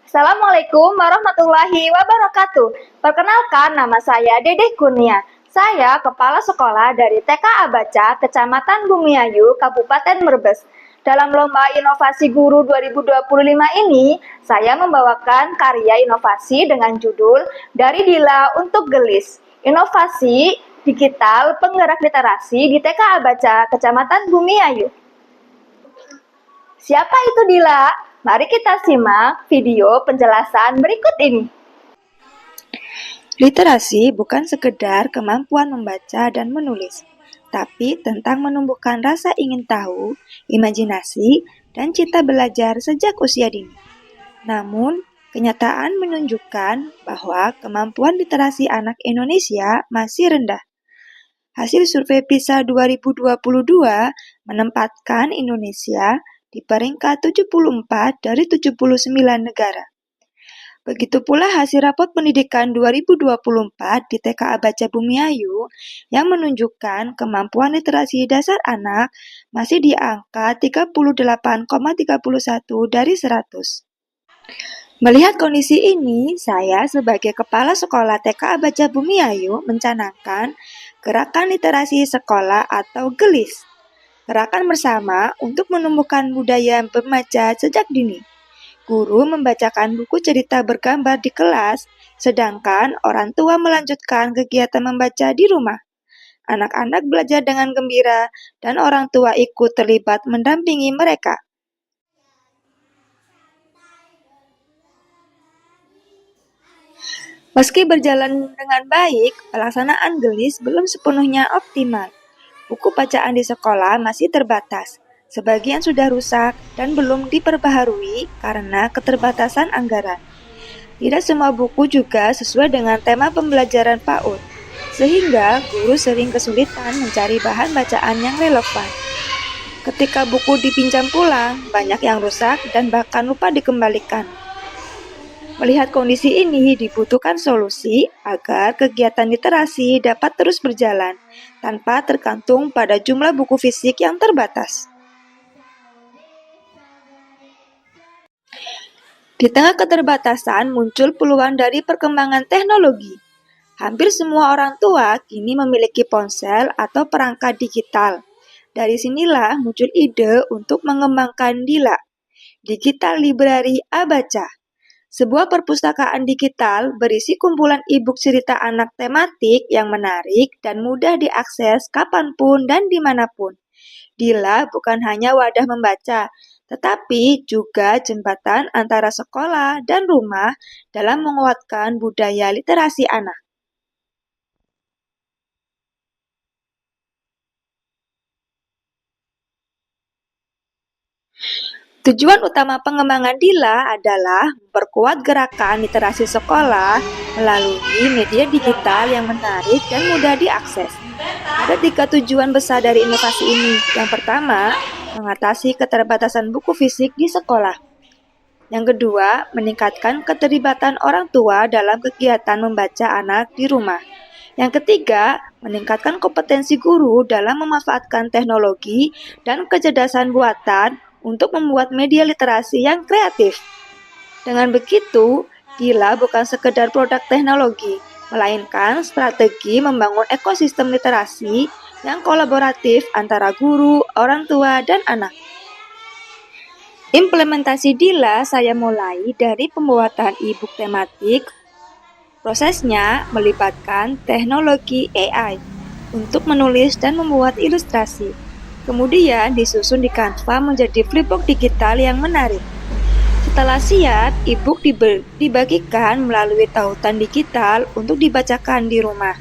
Assalamualaikum warahmatullahi wabarakatuh. Perkenalkan, nama saya Dedeh Kurnia. Saya Kepala Sekolah dari TK Abaca, Kecamatan Bumiayu, Kabupaten Brebes. Dalam Lomba Inovasi Guru 2025 ini, saya membawakan karya inovasi dengan judul Dari Dila untuk Gelis. Inovasi digital penggerak literasi di TK Abaca, Kecamatan Bumiayu. Siapa itu Dila? Mari kita simak video penjelasan berikut ini. Literasi bukan sekedar kemampuan membaca dan menulis, tapi tentang menumbuhkan rasa ingin tahu, imajinasi, dan cita belajar sejak usia dini. Namun, kenyataan menunjukkan bahwa kemampuan literasi anak Indonesia masih rendah. Hasil survei PISA 2022 menempatkan Indonesia di peringkat 74 dari 79 negara. Begitu pula hasil rapot pendidikan 2024 di TK Abaca Bumiayu yang menunjukkan kemampuan literasi dasar anak masih di angka 38,31 dari 100. Melihat kondisi ini, saya sebagai Kepala Sekolah TK Abaca Bumiayu mencanangkan Gerakan Literasi Sekolah atau GELIS. Gerakan bersama untuk menumbuhkan budaya membaca sejak dini. Guru membacakan buku cerita bergambar di kelas, sedangkan orang tua melanjutkan kegiatan membaca di rumah. Anak-anak belajar dengan gembira, dan orang tua ikut terlibat mendampingi mereka. Meski berjalan dengan baik, pelaksanaan GELIS belum sepenuhnya optimal. Buku bacaan di sekolah masih terbatas. Sebagian sudah rusak dan belum diperbaharui karena keterbatasan anggaran. Tidak semua buku juga sesuai dengan tema pembelajaran PAUD, sehingga guru sering kesulitan mencari bahan bacaan yang relevan. Ketika buku dipinjam pulang, banyak yang rusak dan bahkan lupa dikembalikan. Melihat kondisi ini, dibutuhkan solusi agar kegiatan literasi dapat terus berjalan tanpa tergantung pada jumlah buku fisik yang terbatas. Di tengah keterbatasan muncul peluang dari perkembangan teknologi. Hampir semua orang tua kini memiliki ponsel atau perangkat digital. Dari sinilah muncul ide untuk mengembangkan DILA, Digital Library Abaca. Sebuah perpustakaan digital berisi kumpulan e-book cerita anak tematik yang menarik dan mudah diakses kapanpun dan dimanapun. DILA bukan hanya wadah membaca, tetapi juga jembatan antara sekolah dan rumah dalam menguatkan budaya literasi anak. Tujuan utama pengembangan DILA adalah memperkuat gerakan literasi sekolah melalui media digital yang menarik dan mudah diakses. Ada 3 tujuan besar dari inovasi ini. Yang pertama, mengatasi keterbatasan buku fisik di sekolah. Yang kedua, meningkatkan keterlibatan orang tua dalam kegiatan membaca anak di rumah. Yang ketiga, meningkatkan kompetensi guru dalam memanfaatkan teknologi dan kecerdasan buatan untuk membuat media literasi yang kreatif. Dengan begitu, DILA bukan sekedar produk teknologi, melainkan strategi membangun ekosistem literasi yang kolaboratif antara guru, orang tua, dan anak. Implementasi DILA saya mulai dari pembuatan e-book tematik. Prosesnya melibatkan teknologi AI untuk menulis dan membuat ilustrasi. Kemudian disusun di Canva menjadi flipbook digital yang menarik. Setelah siap, e-book dibagikan melalui tautan digital untuk dibacakan di rumah.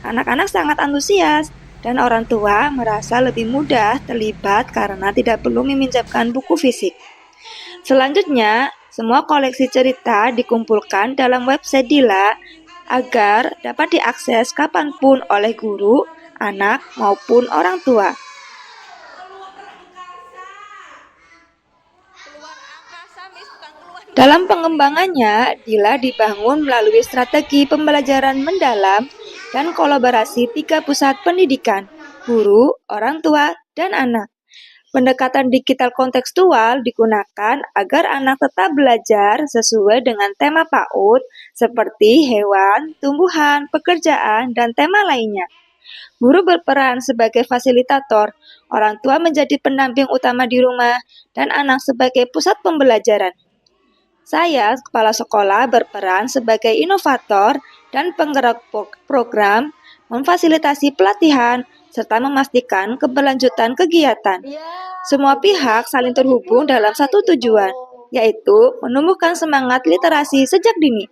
Anak-anak sangat antusias dan orang tua merasa lebih mudah terlibat karena tidak perlu meminjamkan buku fisik. Selanjutnya, semua koleksi cerita dikumpulkan dalam website DILA agar dapat diakses kapanpun oleh guru, anak, maupun orang tua. Dalam pengembangannya, DILA dibangun melalui strategi pembelajaran mendalam dan kolaborasi 3 pusat pendidikan, guru, orang tua, dan anak. Pendekatan digital kontekstual digunakan agar anak tetap belajar sesuai dengan tema PAUD seperti hewan, tumbuhan, pekerjaan, dan tema lainnya. Guru berperan sebagai fasilitator, orang tua menjadi pendamping utama di rumah, dan anak sebagai pusat pembelajaran. Saya, kepala sekolah, berperan sebagai inovator dan penggerak program, memfasilitasi pelatihan, serta memastikan keberlanjutan kegiatan. Semua pihak saling terhubung dalam satu tujuan, yaitu menumbuhkan semangat literasi sejak dini.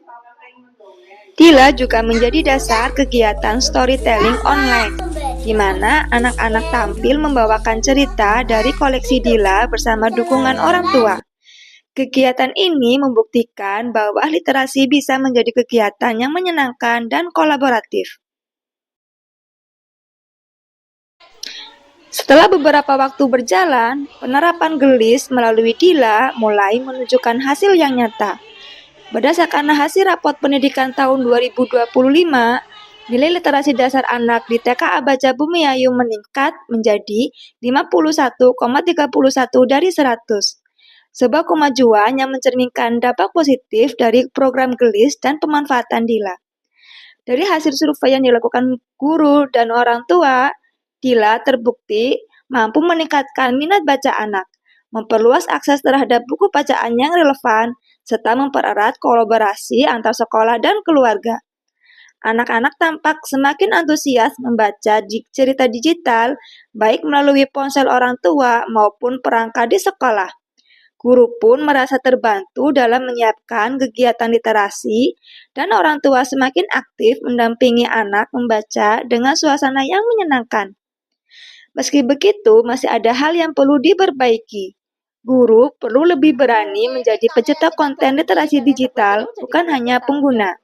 Dila juga menjadi dasar kegiatan storytelling online, di mana anak-anak tampil membawakan cerita dari koleksi Dila bersama dukungan orang tua. Kegiatan ini membuktikan bahwa literasi bisa menjadi kegiatan yang menyenangkan dan kolaboratif. Setelah beberapa waktu berjalan, penerapan gelis melalui Dila mulai menunjukkan hasil yang nyata. Berdasarkan hasil raport pendidikan tahun 2025, nilai literasi dasar anak di TKA Baca Bumiayu meningkat menjadi 51,31 dari 100. Sebuah kemajuan yang mencerminkan dampak positif dari program gelis dan pemanfaatan Dila. Dari hasil survei yang dilakukan guru dan orang tua, Dila terbukti mampu meningkatkan minat baca anak, memperluas akses terhadap buku bacaan yang relevan, serta mempererat kolaborasi antar sekolah dan keluarga. Anak-anak tampak semakin antusias membaca cerita digital, baik melalui ponsel orang tua maupun perangkat di sekolah. Guru pun merasa terbantu dalam menyiapkan kegiatan literasi, dan orang tua semakin aktif mendampingi anak membaca dengan suasana yang menyenangkan. Meski begitu, masih ada hal yang perlu diperbaiki. Guru perlu lebih berani menjadi pencetak konten literasi digital, bukan hanya pengguna.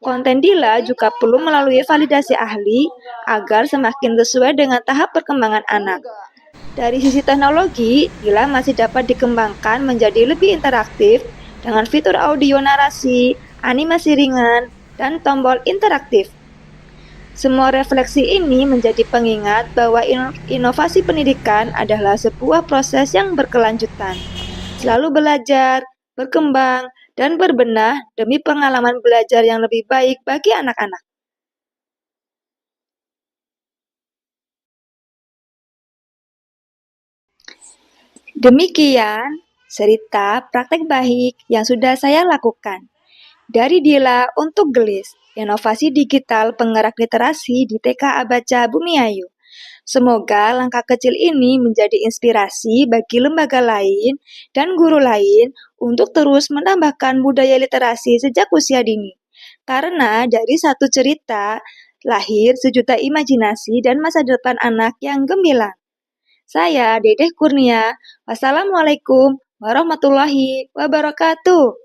Konten Dila juga perlu melalui validasi ahli agar semakin sesuai dengan tahap perkembangan anak. Dari sisi teknologi, Dila masih dapat dikembangkan menjadi lebih interaktif dengan fitur audio narasi, animasi ringan, dan tombol interaktif. Semua refleksi ini menjadi pengingat bahwa inovasi pendidikan adalah sebuah proses yang berkelanjutan. Selalu belajar, berkembang, dan berbenah demi pengalaman belajar yang lebih baik bagi anak-anak. Demikian cerita praktek baik yang sudah saya lakukan. Dari Dila untuk Gelis, inovasi digital penggerak literasi di TKA Baca Bumiayu. Semoga langkah kecil ini menjadi inspirasi bagi lembaga lain dan guru lain untuk terus menambahkan budaya literasi sejak usia dini. Karena dari satu cerita, lahir sejuta imajinasi dan masa depan anak yang gemilang. Saya Dedeh Kurnia. Wassalamualaikum warahmatullahi wabarakatuh.